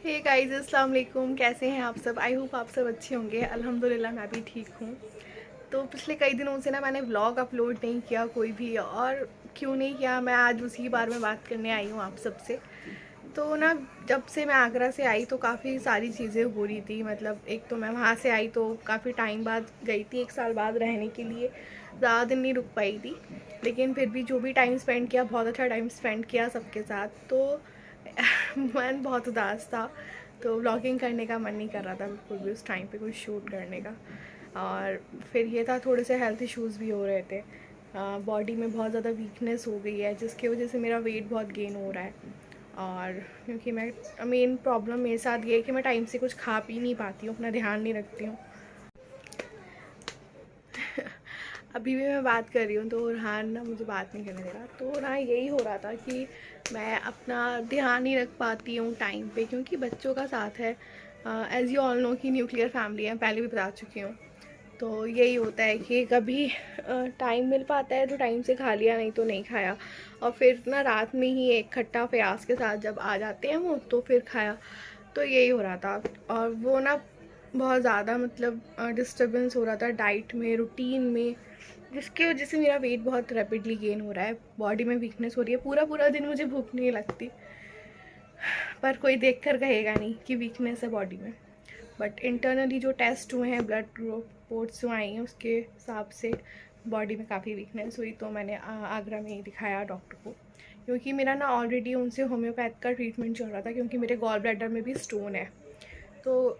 Hey guys, अस्सलाम वालेकुम। कैसे हैं आप सब? आई होप आप सब अच्छे होंगे। अल्हम्दुलिल्लाह मैं भी ठीक हूँ। तो पिछले कई दिनों से ना मैंने व्लॉग अपलोड नहीं किया कोई भी, और क्यों नहीं किया मैं आज उसी बारे में बात करने आई हूँ आप सबसे। तो ना जब से मैं आगरा से आई तो काफ़ी सारी चीज़ें हो रही थी। मतलब एक तो मैं वहाँ से आई तो काफ़ी टाइम बाद गई थी, 1 साल बाद रहने के लिए। ज़्यादा दिन नहीं रुक पाई थी, लेकिन फिर भी जो भी टाइम स्पेंड किया बहुत अच्छा टाइम स्पेंड किया सबके साथ। तो मन बहुत उदास था, तो व्लॉगिंग करने का मन नहीं कर रहा था बिल्कुल भी उस टाइम पे कुछ शूट करने का। और फिर ये था, थोड़े से हेल्थ इश्यूज़ भी हो रहे थे। बॉडी में बहुत ज़्यादा वीकनेस हो गई है, जिसकी वजह से मेरा वेट बहुत गेन हो रहा है। और क्योंकि मैं मेन प्रॉब्लम मेरे साथ ये है कि मैं टाइम से कुछ खा पी नहीं पाती हूँ, अपना ध्यान नहीं रखती हूँ। अभी भी मैं बात कर रही हूँ तो रेहान ना मुझे बात नहीं करने दे रहा। तो ना यही हो रहा था कि मैं अपना ध्यान नहीं रख पाती हूँ टाइम पे, क्योंकि बच्चों का साथ है। एज़ यू ऑल नो कि न्यूक्लियर फैमिली है, पहले भी बता चुकी हूँ। तो यही होता है कि कभी टाइम मिल पाता है तो टाइम से खा लिया, नहीं तो नहीं खाया। और फिर ना रात में ही एक खट्टा प्याज के साथ जब आ जाते हैं वो, तो फिर खाया। तो यही हो रहा था। और वो ना बहुत ज़्यादा मतलब डिस्टर्बेंस हो रहा था डाइट में, रूटीन में, जिसकी वजह से मेरा वेट बहुत रैपिडली गेन हो रहा है। बॉडी में वीकनेस हो रही है, पूरा पूरा दिन मुझे भूख नहीं लगती। पर कोई देख कर कहेगा नहीं कि वीकनेस है बॉडी में। बट इंटरनली जो टेस्ट हुए हैं, ब्लड रिपोर्ट्स जो आई हैं, उसके हिसाब से बॉडी में काफ़ी वीकनेस हुई। तो मैंने आगरा में ही दिखाया डॉक्टर को, क्योंकि मेरा ना ऑलरेडी उनसे होम्योपैथ का ट्रीटमेंट चल रहा था, क्योंकि मेरे गॉल ब्लैडर में भी स्टोन है। तो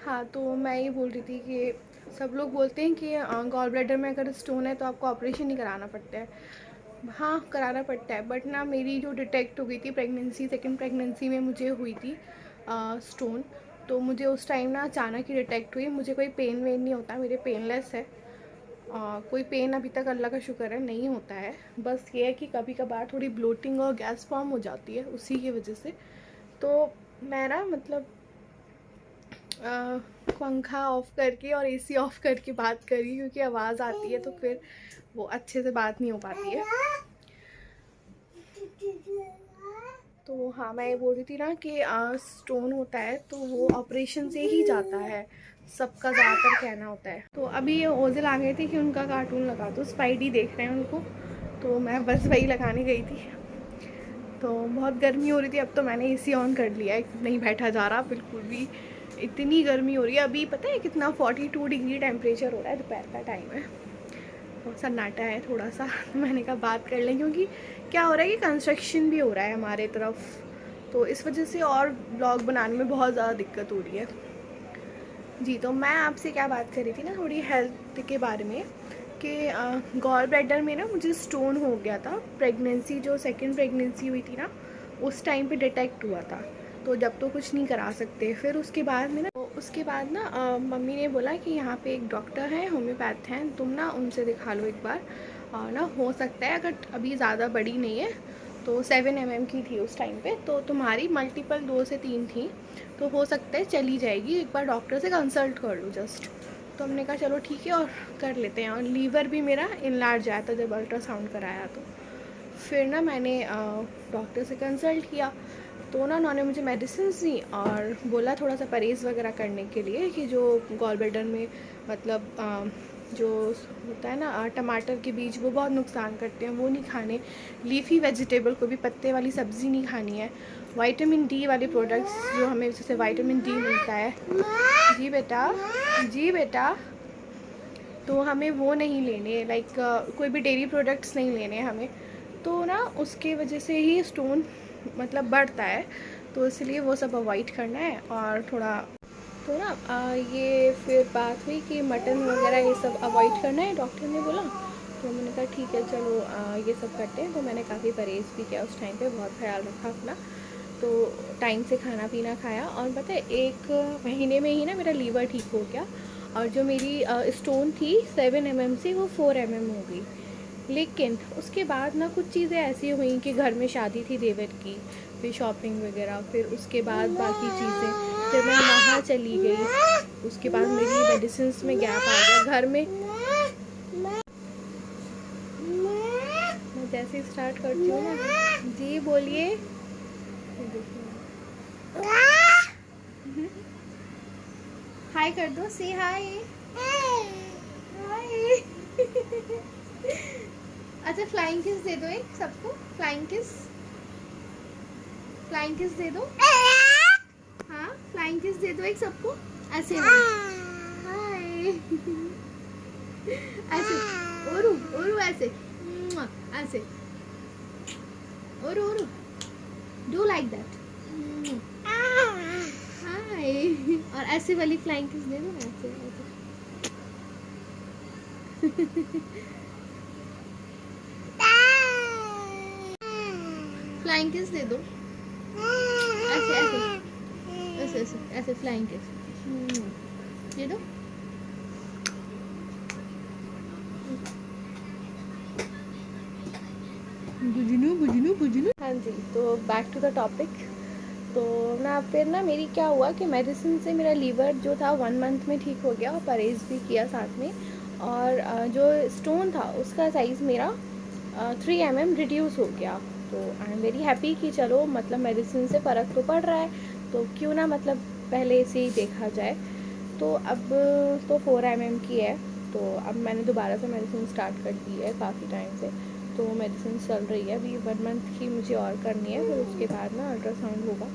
हाँ, तो मैं ये बोल रही थी कि सब लोग बोलते हैं कि गॉल ब्लैडर में अगर स्टोन है तो आपको ऑपरेशन नहीं कराना पड़ता है। हाँ, कराना पड़ता है, बट ना मेरी जो डिटेक्ट हो गई थी प्रेगनेंसी, सेकंड प्रेगनेंसी में मुझे हुई थी स्टोन। तो मुझे उस टाइम ना अचानक ही डिटेक्ट हुई। मुझे कोई पेन वेन नहीं होता, मेरे पेनलेस है। कोई पेन अभी तक अल्लाह का शुक्र है नहीं होता है। बस ये है कि कभी कभार थोड़ी ब्लोटिंग और गैस फॉर्म हो जाती है उसी की वजह से। तो मैं ना मतलब पंखा ऑफ करके और एसी ऑफ करके बात करी, क्योंकि आवाज़ आती है तो फिर वो अच्छे से बात नहीं हो पाती है। तो हाँ, मैं ये बोल रही थी ना कि स्टोन होता है तो वो ऑपरेशन से ही जाता है, सबका ज़्यादातर कहना होता है। तो अभी ये ओझल आ गए थे कि उनका कार्टून लगा दो, स्पाइडी देख रहे हैं उनको। तो मैं बस वही लगाने गई थी। तो बहुत गर्मी हो रही थी, अब तो मैंने एसी ऑन कर लिया है, नहीं बैठा जा रहा बिल्कुल भी। इतनी गर्मी हो रही है। अभी पता है कितना 42 डिग्री टेम्परेचर हो रहा है, दोपहर का टाइम है। बहुत सन्नाटा है थोड़ा सा। तो मैंने कहा बात कर लें, क्योंकि क्या हो रहा है कि कंस्ट्रक्शन भी हो रहा है हमारे तरफ, तो इस वजह से और ब्लॉग बनाने में बहुत ज़्यादा दिक्कत हो रही है। जी, तो मैं आपसे क्या बात कर रही थी ना, थोड़ी हेल्थ के बारे में, कि गॉल ब्लैडर में ना मुझे स्टोन हो गया था। प्रेगनेंसी जो सेकंड प्रेगनेंसी हुई थी ना, उस टाइम पे डिटेक्ट हुआ था। तो जब तो कुछ नहीं करा सकते। फिर उसके बाद में ना मम्मी ने बोला कि यहाँ पे एक डॉक्टर हैं, होम्योपैथ हैं, तुम ना उनसे दिखा लो एक बार। और ना हो सकता है, अगर अभी ज़्यादा बड़ी नहीं है तो 7 mm की थी उस टाइम पे, तो तुम्हारी मल्टीपल 2 से 3 थी, तो हो सकता है चली जाएगी, एक बार डॉक्टर से कंसल्ट कर लो जस्ट। तो हमने कहा चलो ठीक है और कर लेते हैं। और लीवर भी मेरा इनलार्ज आया था जब अल्ट्रासाउंड कराया। तो फिर ना मैंने डॉक्टर से कंसल्ट किया, तो ना उन्होंने मुझे मेडिसिन दी और बोला थोड़ा सा परहेज़ वगैरह करने के लिए, कि जो गॉल ब्लैडर में मतलब जो होता है ना टमाटर के बीज, वो बहुत नुकसान करते हैं, वो नहीं खाने। लीफी वेजिटेबल को भी, पत्ते वाली सब्ज़ी नहीं खानी है। विटामिन डी वाले प्रोडक्ट्स जो हमें जैसे विटामिन डी मिलता है। जी बेटा, जी बेटा। तो हमें वो नहीं लेने, लाइक कोई भी डेयरी प्रोडक्ट्स नहीं लेने हमें। तो ना उसके वजह से ही स्टोन मतलब बढ़ता है, तो इसलिए वो सब अवॉइड करना है। और थोड़ा तो ना ये फिर बात हुई कि मटन वगैरह ये सब अवॉइड करना है, डॉक्टर ने बोला। तो मैंने कहा ठीक है चलो ये सब करते हैं। तो मैंने काफ़ी परहेज़ भी किया उस टाइम पे, बहुत ख्याल रखा अपना। तो टाइम से खाना पीना खाया, और पता है 1 महीने में ही ना मेरा लीवर ठीक हो गया। और जो मेरी स्टोन थी 7 mm से, वो 4 mm हो गई। लेकिन उसके बाद ना कुछ चीज़ें ऐसी हुई कि घर में शादी थी देवर की, फिर शॉपिंग वगैरह, फिर उसके बाद बाकी चीज़ें, फिर मैं वहाँ चली गई। उसके बाद मेरी मेडिसिन में गैप आ गया घर में। मैं जैसे स्टार्ट करती हूँ ना, जी बोलिए। हाय कर दो, से हाय। हाय। अच्छा फ्लाइंग किस दे दो एक सबको, फ्लाइंग किस, फ्लाइंग किस दे दो। हाँ फ्लाइंग किस दे दो एक सबको, ऐसे हाय। ऐसे ओरू ओरू, ऐसे ऐसे ओरू ओरू, डू लाइक दैट, हाय। और ऐसे वाली फ्लाइंग किस दे दो, ऐसे ऐसे। फ्लाइंग किस दे दो, ऐसे ऐसे ऐसे ऐसे ऐसे फ्लाइंग किस दे दो। बुझनू बुझनू बुझनू। हाँ जी, तो बैक टू द टॉपिक। तो ना फिर ना मेरी क्या हुआ कि मेडिसिन से मेरा लीवर जो था 1 मंथ में ठीक हो गया, और परहेज़ भी किया साथ में। और जो स्टोन था उसका साइज़ मेरा 3 mm रिड्यूस हो गया। तो आई एम वेरी हैप्पी कि चलो मतलब मेडिसिन से फ़र्क तो पड़ रहा है, तो क्यों ना मतलब पहले से ही देखा जाए। तो अब तो 4 mm की है। तो अब मैंने दोबारा से मेडिसिन स्टार्ट कर दी है काफ़ी टाइम से, तो मेडिसिन चल रही है। अभी 1 मंथ की मुझे और करनी है, फिर उसके बाद ना अल्ट्रासाउंड होगा।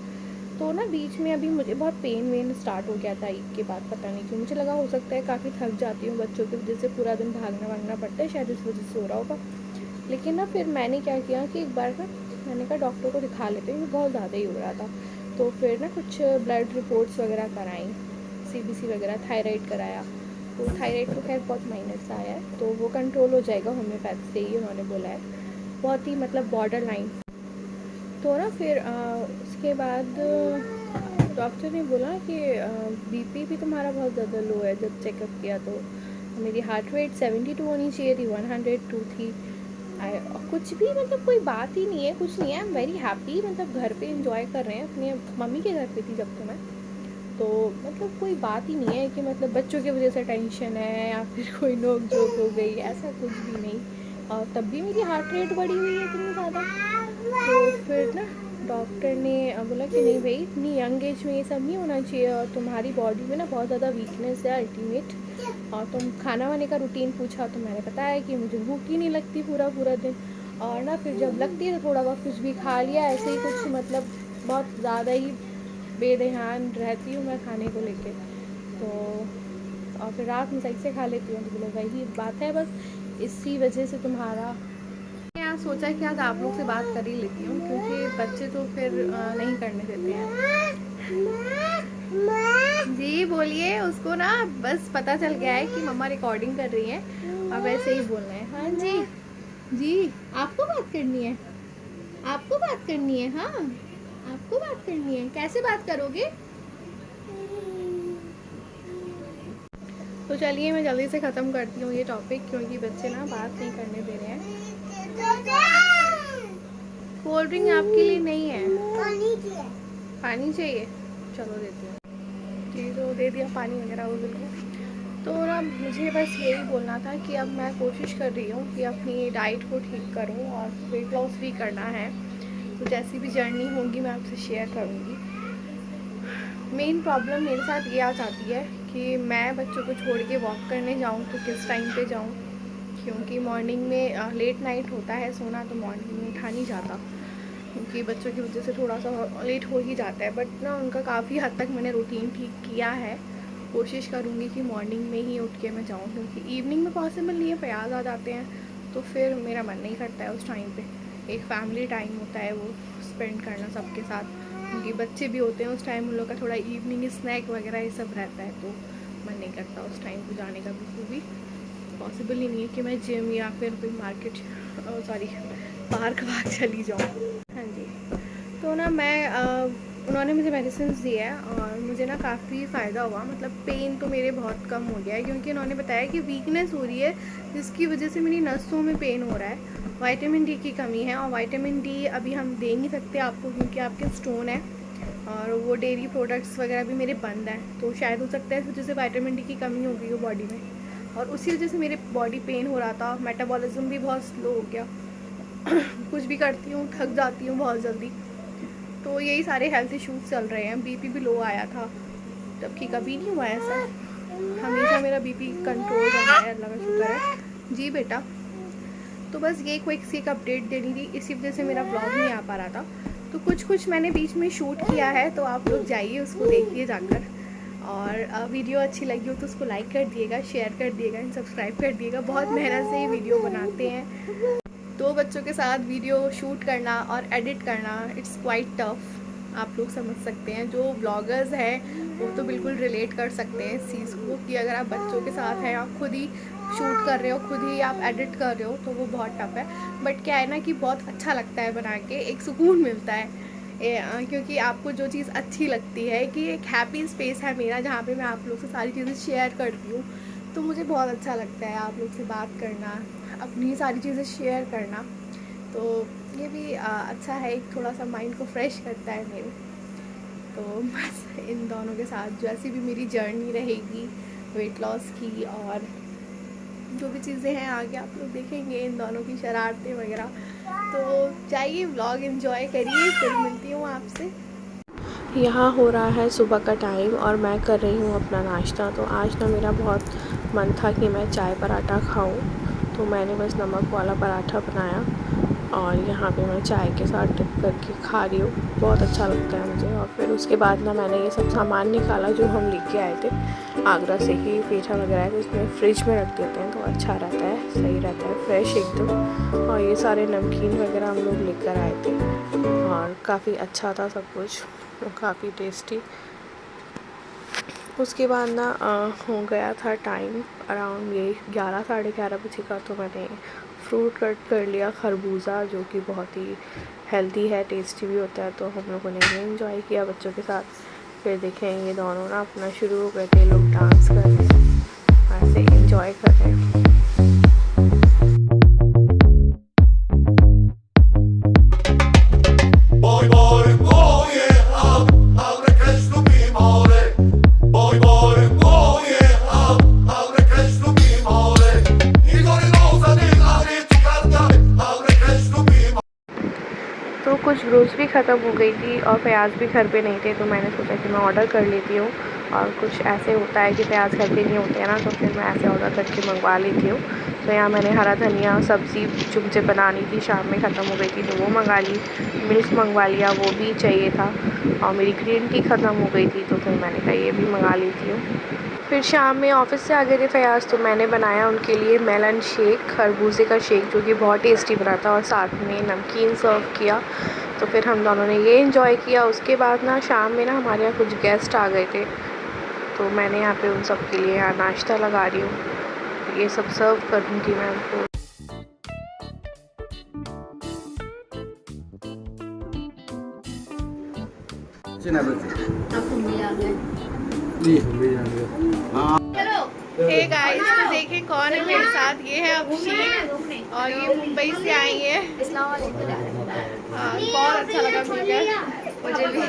तो ना बीच में अभी मुझे बहुत पेन वेन स्टार्ट हो गया था ईद के बाद, पता नहीं क्यों। मुझे लगा हो सकता है काफ़ी थक जाती हूँ बच्चों की वजह से, पूरा दिन भागना भागना पड़ता है, शायद इस वजह से हो रहा होगा। लेकिन ना फिर मैंने क्या किया कि एक बार ना मैंने कहा डॉक्टर को दिखा लेते हैं, बहुत ज़्यादा ही हो रहा था। तो फिर ना कुछ ब्लड रिपोर्ट्स वगैरह कराई, CBC वगैरह, थायराइड कराया। तो थायराइड तो खैर बहुत माइनर सा आया है, तो वो कंट्रोल हो जाएगा होम्योपैथ से ही, उन्होंने बोला है। बहुत ही मतलब बॉर्डर लाइन। तो ना फिर उसके बाद डॉक्टर ने बोला कि BP भी तुम्हारा बहुत ज़्यादा लो है। जब चेकअप किया तो मेरी हार्ट रेट 72 होनी चाहिए थी, 102 थी। कुछ भी मतलब कोई बात ही नहीं है, कुछ नहीं है। आई एम वेरी हैप्पी, मतलब घर पे इंजॉय कर रहे हैं, अपने मम्मी के घर पे थी जब तो मैं। तो मतलब कोई बात ही नहीं है कि मतलब बच्चों की वजह से टेंशन है या फिर कोई नोक झोंक हो गई, ऐसा कुछ भी नहीं। और तब भी मेरी हार्ट रेट बढ़ी हुई है इतनी ज़्यादा। तो फिर ना डॉक्टर ने बोला कि नहीं भाई, इतनी यंग एज में ये सब नहीं होना चाहिए, और तुम्हारी बॉडी में ना बहुत ज़्यादा वीकनेस है अल्टीमेट। और तुम खाना वाने का रूटीन पूछा तो मैंने बताया कि मुझे भूख ही नहीं लगती पूरा पूरा दिन, और ना फिर जब लगती है तो थोड़ा बहुत कुछ भी खा लिया, ऐसे ही कुछ मतलब बहुत ज़्यादा ही बेध्यान रहती हूँ मैं खाने को लेके। तो और फिर रात में सही से खा लेती हूँ, तो बोले वही बात है, बस इसी वजह से तुम्हारा। मैं आज सोचा कि आज आप लोग से बात कर ही लेती हूँ, क्योंकि बच्चे तो फिर नहीं करने देते हैं। जी बोलिए, उसको ना बस पता चल गया है कि मम्मा रिकॉर्डिंग कर रही है, और वैसे ही बोलना है। हाँ जी जी, आपको बात करनी है, आपको बात करनी है, हाँ आपको बात करनी है। कैसे बात करोगे? तो चलिए मैं जल्दी से ख़त्म करती हूँ ये टॉपिक, क्योंकि बच्चे ना बात नहीं करने दे रहे हैं। कोल्ड ड्रिंक आपके लिए नहीं है, पानी चाहिए, चलो देती हूँ। जी तो दे दिया पानी वगैरह वो बिल्कुल। तो ना मुझे बस यही बोलना था कि अब मैं कोशिश कर रही हूँ कि अपनी डाइट को ठीक करूँ, और वेट लॉस भी करना है। तो जैसी भी जर्नी होगी मैं आपसे शेयर करूँगी। मेन प्रॉब्लम मेरे साथ ये आ जाती है कि मैं बच्चों को छोड़ के वॉक करने जाऊँ तो किस टाइम पे जाऊँ, क्योंकि मॉर्निंग में लेट नाइट होता है सोना, तो मॉर्निंग में उठा नहीं जाता, क्योंकि बच्चों की वजह से थोड़ा सा लेट हो ही जाता है। बट ना उनका काफ़ी हद तक मैंने रूटीन ठीक किया है। कोशिश करूँगी कि मॉर्निंग में ही उठ के मैं जाऊँ, क्योंकि इवनिंग में पॉसिबल नहीं है, प्याज आ जाते हैं, तो फिर मेरा मन नहीं करता है उस टाइम पे। एक फैमिली टाइम होता है वो स्पेंड करना सबके साथ, क्योंकि बच्चे भी होते हैं उस टाइम, उन लोग का थोड़ा इवनिंग स्नैक वगैरह ये सब रहता है, तो मन नहीं करता उस टाइम को जाने का बिल्कुल भी। पॉसिबल ही नहीं है कि मैं जिम या फिर कोई मार्केट सॉरी पार्क वार्क चली जाऊँ। हाँ जी, तो ना मैं उन्होंने मुझे मेडिसिन दी है, और मुझे ना काफ़ी फ़ायदा हुआ, मतलब पेन तो मेरे बहुत कम हो गया है, क्योंकि उन्होंने बताया कि वीकनेस हो रही है, जिसकी वजह से मेरी नसों में पेन हो रहा है। विटामिन डी की कमी है, और विटामिन डी अभी हम दे नहीं सकते आपको, क्योंकि आपके स्टोन है, और वो डेयरी प्रोडक्ट्स वगैरह भी मेरे बंद हैं, तो शायद हो सकता है इस वजह से विटामिन डी की कमी हो गई हो बॉडी में, और उसी वजह से मेरे बॉडी पेन हो रहा था। मेटाबॉलिज्म भी बहुत स्लो हो गया। कुछ भी करती हूँ थक जाती हूँ बहुत जल्दी, तो यही सारे हेल्थ इश्यूज चल रहे हैं। BP भी लो आया था, जबकि कभी नहीं हुआ ऐसा, हमेशा मेरा बीपी कंट्रोल रहा है, अल्लाह का शुक्र है। जी बेटा, तो बस ये क्विक सी एक अपडेट देनी थी, इसी वजह से मेरा ब्लॉग नहीं आ पा रहा था। तो कुछ मैंने बीच में शूट किया है, तो आप लोग जाइए उसको देखिए जाकर। और वीडियो अच्छी लगी हो तो उसको लाइक कर दिएगा, शेयर कर दिएगा एंड सब्सक्राइब कर दिएगा। बहुत मेहनत से ये वीडियो बनाते हैं। 2 बच्चों के साथ वीडियो शूट करना और एडिट करना, इट्स क्वाइट टफ। आप लोग समझ सकते हैं, जो ब्लॉगर्स हैं वो तो बिल्कुल रिलेट कर सकते हैं इस चीज़ को, कि अगर आप बच्चों के साथ हैं, आप खुद ही शूट कर रहे हो, खुद ही आप एडिट कर रहे हो, तो वो बहुत टफ है। बट क्या है ना कि बहुत अच्छा लगता है बना के, एक सुकून मिलता है। क्योंकि आपको जो चीज़ अच्छी लगती है, कि एक हैप्पी स्पेस है मेरा जहाँ पे मैं आप लोग से सारी चीज़ें शेयर करती हूँ, तो मुझे बहुत अच्छा लगता है आप लोग से बात करना, अपनी सारी चीज़ें शेयर करना। तो ये भी अच्छा है, एक थोड़ा सा माइंड को फ्रेश करता है मेरे। तो बस इन दोनों के साथ जैसी भी मेरी जर्नी रहेगी वेट लॉस की, और जो भी चीज़ें हैं आगे आप लोग देखेंगे, इन दोनों की शरारतें वगैरह। तो जाइए व्लॉग एंजॉय करिए, फिर मिलती हूँ आपसे। यहाँ हो रहा है सुबह का टाइम और मैं कर रही हूँ अपना नाश्ता। तो आज ना मेरा बहुत मन था कि मैं चाय पराठा खाऊँ, तो मैंने बस नमक वाला पराठा बनाया और यहाँ पे मैं चाय के साथ डिप करके खा रही हूँ। बहुत अच्छा लगता है मुझे। और फिर उसके बाद ना मैंने ये सब सामान निकाला जो हम लेके आए थे आगरा से, ही पेठा वगैरह है, तो इसमें फ्रिज में रख देते हैं तो अच्छा रहता है, सही रहता है, फ्रेश एकदम। और ये सारे नमकीन वगैरह हम लोग लेकर आए थे और काफ़ी अच्छा था सब कुछ, काफ़ी टेस्टी। उसके बाद ना हो गया था टाइम अराउंड ये 11 साढ़े 11 बजे का, तो मैंने फ्रूट कट कर लिया, खरबूजा, जो कि बहुत ही हेल्दी है, टेस्टी भी होता है। तो हम लोगों ने ये एंजॉय किया बच्चों के साथ। फिर देखें ये दोनों ना अपना शुरू हो गए थे, लोग डांस कर रहे हैं, ऐसे एंजॉय कर रहे हैं। तो कुछ ग्रोसरी ख़त्म हो गई थी और फ़याज़ भी घर पे नहीं थे, तो मैंने सोचा कि मैं ऑर्डर कर लेती हूँ। और कुछ ऐसे होता है कि फ़याज़ घर पे नहीं होते हैं ना, तो फिर मैं ऐसे ऑर्डर करके मंगवा लेती हूँ। तो यहाँ मैंने हरा धनिया सब्ज़ी जो मुझे बनानी थी शाम में ख़त्म हो गई थी, तो वो मंगा ली। मिल्क मंगवा लिया, वो भी चाहिए था। और मेरी ग्रीन टी ख़त्म हो गई थी, तो फिर मैंने कहा ये भी मंगा लेती हूँ। फिर शाम में ऑफ़िस से आ गए थे फ़याज़, तो मैंने बनाया उनके लिए मेलन शेक, खरबूजे का शेक, जो कि बहुत टेस्टी बना था, और साथ में नमकीन सर्व किया। तो फिर हम दोनों ने ये एंजॉय किया। उसके बाद ना शाम में ना हमारे यहाँ कुछ गेस्ट आ गए थे, तो मैंने यहाँ पे उन सब के लिए यहाँ नाश्ता लगा रही हूँ, ये सब सर्व करूँगी मैं उनको। हे गाइस, तो देखें कौन है मेरे साथ, ये है अफशीन और ये मुंबई से आई है। बहुत अच्छा लगा मिलकर, मुझे भी।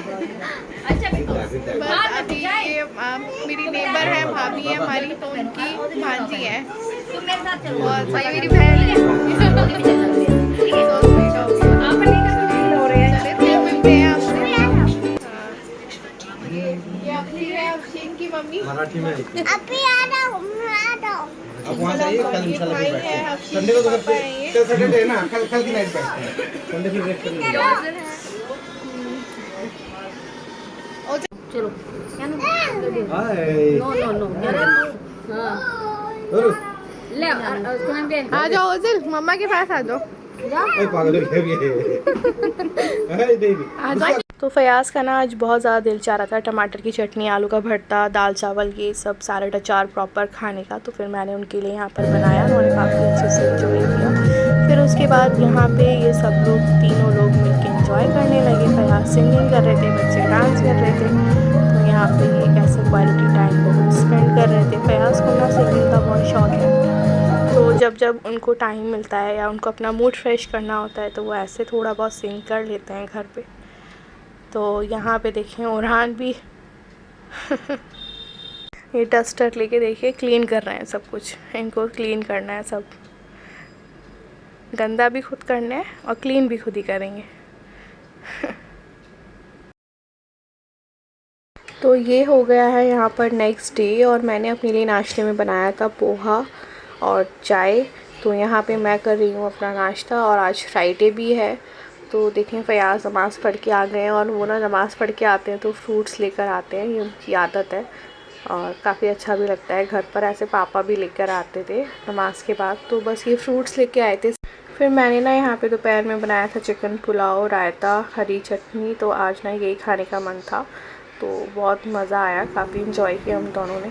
बस अभी ये मेरी नेबर है, भाभी है हमारी, तो उनकी भांजी है, और भाई मेरी बहन है। मिलते हैं आपसे। ये अपनी है अफशीन की मम्मी, मराठी में अभी आ रहा हूँ। अब वहाँ जाइए, कल इंशाल्लाह फिर बैठते हैं। संडे को तो कल सैटरडे है ना, कल की नाइट बैठते हैं, संडे फिर रेस्ट करेंगे। चलो हाय नो ले आ जाओ ओजिल, मम्मा के पास आ जाओ। ओए पागल हो गया हाय बेबी। तो फ़याज़ का ना आज बहुत ज़्यादा दिल चाह रहा था टमाटर की चटनी, आलू का भरता, दाल चावल, ये सब सैलेड अचार प्रॉपर खाने का। तो फिर मैंने उनके लिए यहाँ पर बनाया, उन्होंने काफ़ी अच्छे से एंजॉय किया। फिर उसके बाद यहाँ पे ये सब लोग तीनों लोग मिलके एंजॉय करने लगे। फ़याज़ सिंगिंग कर रहे थे, बच्चे डांस कर रहे थे। तो यहाँ पे ये कैसे क्वालिटी टाइम को स्पेंड कर रहे थे। फ़याज़ को ना सिंगिंग का बहुत शौक़ है, तो जब उनको टाइम मिलता है या उनको अपना मूड फ्रेश करना होता है, तो वो ऐसे थोड़ा बहुत सिंग कर लेते हैं घर पे। तो यहाँ पे देखें ओरहान भी ये डस्टर लेके देखिए क्लीन कर रहे हैं सब कुछ, इनको क्लीन करना है, सब गंदा भी खुद करना है और क्लीन भी खुद ही करेंगे। तो ये हो गया है यहाँ पर नेक्स्ट डे और मैंने अपने लिए नाश्ते में बनाया था पोहा और चाय। तो यहाँ पे मैं कर रही हूँ अपना नाश्ता और आज फ्राइडे भी है। तो देखें फ़याज़ नमाज़ पढ़ के आ गए हैं और वो ना नमाज़ पढ़ के आते हैं तो फ्रूट्स लेकर आते हैं, ये उनकी आदत है और काफ़ी अच्छा भी लगता है। घर पर ऐसे पापा भी लेकर आते थे नमाज़ के बाद, तो बस ये फ्रूट्स लेके आए थे। फिर मैंने ना यहाँ पे दोपहर में बनाया था चिकन पुलाव, रायता, हरी चटनी। तो आज ना यही खाने का मन था तो बहुत मज़ा आया, काफ़ी इंजॉय किया हम दोनों ने।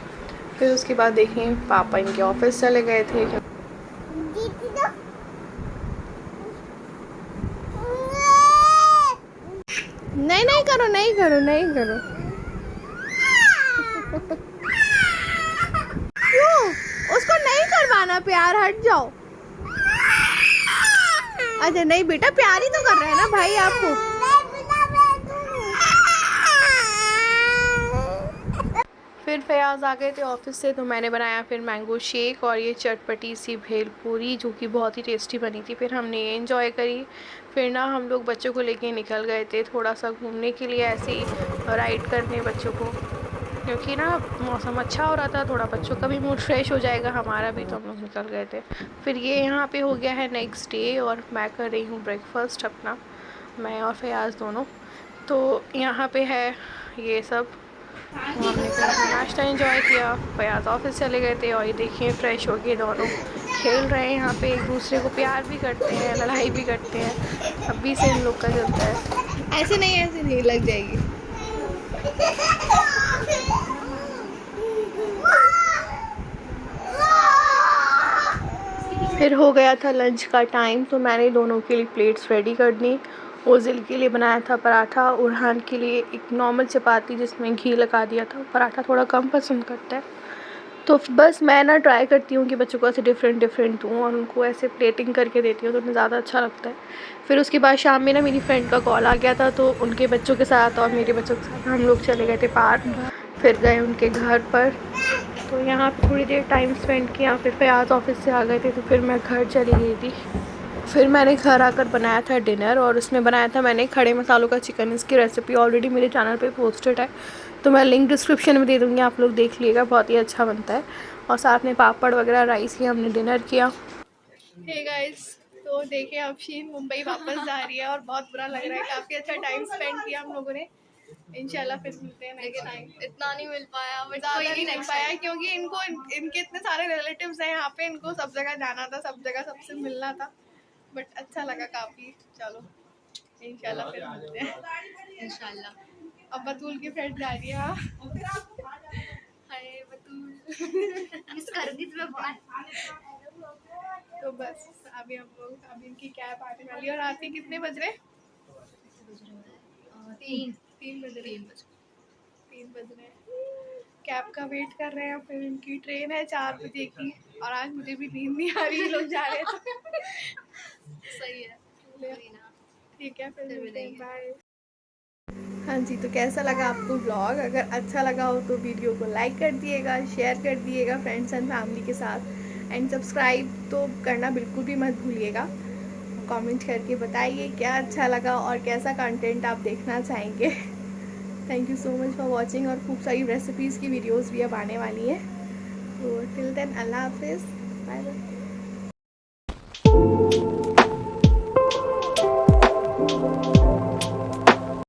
फिर उसके बाद देखें पापा इनके ऑफिस चले गए थे। नहीं नहीं करो, नहीं करो, नहीं करो। क्यों? उसको नहीं करवाना प्यार, हट जाओ। अच्छा नहीं बेटा, प्यार ही तो कर रहा है ना भाई आपको। फिर फ़याज़ आ गए थे ऑफिस से तो मैंने बनाया फिर मैंगो शेक और ये चटपटी सी भेलपूरी जो कि बहुत ही टेस्टी बनी थी। फिर हमने ये इंजॉय करी। फिर ना हम लोग बच्चों को लेके निकल गए थे थोड़ा सा घूमने के लिए, ऐसे ही राइड करने बच्चों को, क्योंकि ना मौसम अच्छा हो रहा था, थोड़ा बच्चों का भी मूड फ्रेश हो जाएगा, हमारा भी। तो हम लोग निकल गए थे। फिर ये यहाँ पे हो गया है नेक्स्ट डे और मैं कर रही हूँ ब्रेकफास्ट अपना, मैं और फ़याज़ दोनों। तो यहाँ पे है ये सब, हमने फिर अपना नाश्ता एंजॉय किया। फ़याज़ ऑफिस चले गए थे और ये देखिए फ्रेश हो गए दोनों, खेल रहे हैं यहाँ पे, एक दूसरे को प्यार भी करते हैं, लड़ाई भी करते हैं। अभी से इन लोग का चलता है। ऐसे नहीं लग जाएगी। फिर हो गया था लंच का टाइम तो मैंने दोनों के लिए प्लेट्स रेडी कर दी। ओजिल के लिए बनाया था पराठा, उरहान के लिए एक नॉर्मल चपाती जिसमें घी लगा दिया था। पराठा थोड़ा कम पसंद करता है तो बस मैं ना ट्राई करती हूँ कि बच्चों को ऐसे डिफरेंट दूँ और उनको ऐसे प्लेटिंग करके देती हूँ तो उन्हें ज़्यादा अच्छा लगता है। फिर उसके बाद शाम में ना मेरी फ्रेंड का कॉल आ गया था तो उनके बच्चों के साथ और मेरे बच्चों के साथ हम लोग चले गए थे पार्क। फिर गए उनके घर पर, तो यहाँ पे थोड़ी देर टाइम स्पेंड किया। फिर फ़याज़ ऑफिस से आ गए थे तो फिर मैं घर चली गई थी। फिर मैंने घर आकर बनाया था डिनर और उसमें बनाया था मैंने खड़े मसालों का चिकन। इसकी रेसिपी ऑलरेडी मेरे चैनल पे पोस्टेड है तो मैं लिंक डिस्क्रिप्शन में दे दूँगी, आप लोग देख लीजिएगा, बहुत ही अच्छा बनता है। और साथ में पापड़ वगैरह, राइस की हमने डिनर किया। हे गाइस, तो देखिए अफशीन मुंबई वापस जा रही है और बहुत बुरा लग रहा है। काफ़ी अच्छा टाइम स्पेंड किया हम लोगों ने। इंशाल्लाह फिर मिलते हैं नेक्स्ट टाइम। इतना नहीं मिल पाया, बट ज़्यादा नहीं मिल पाया क्योंकि इनको इनके इतने सारे रिलेटिव्स हैं यहाँ पे, इनको सब जगह जाना था, सब जगह सबसे मिलना था। बट अच्छा लगा काफ़ी। चलो इंशाल्लाह फिर मिलते हैं इंशाल्लाह। अब बतूल की फ्रेंड जा रही है। हाय बतूल, मिस कर दी तुम्हें बहुत। तो बस अभी हम लोग, अभी इनकी कैब आने वाली है और आती कितने बज रहे? 3 बज रहे। 3 बज रहे हैं। कैब का वेट कर रहे हैं। फिर इनकी ट्रेन है 4 बजे की और आज मुझे भी नींद नहीं आ रही, लोग जा रहे हैं तो सही है, ठीक है फिर मिलते हैं, बाय। हाँ जी, तो कैसा लगा आपको ब्लॉग? अगर अच्छा लगा हो तो वीडियो को लाइक कर दिएगा, शेयर कर दिएगा फ्रेंड्स एंड फैमिली के साथ एंड सब्सक्राइब तो करना बिल्कुल भी मत भूलिएगा। कमेंट करके बताइए क्या अच्छा लगा और कैसा कंटेंट आप देखना चाहेंगे। Thank you so much for watching और खूब सारी रेसिपीज़ की वीडियोस भी अब आने वाली हैं। तो टिल देन अल्लाह हाफिज़, बाय बाय।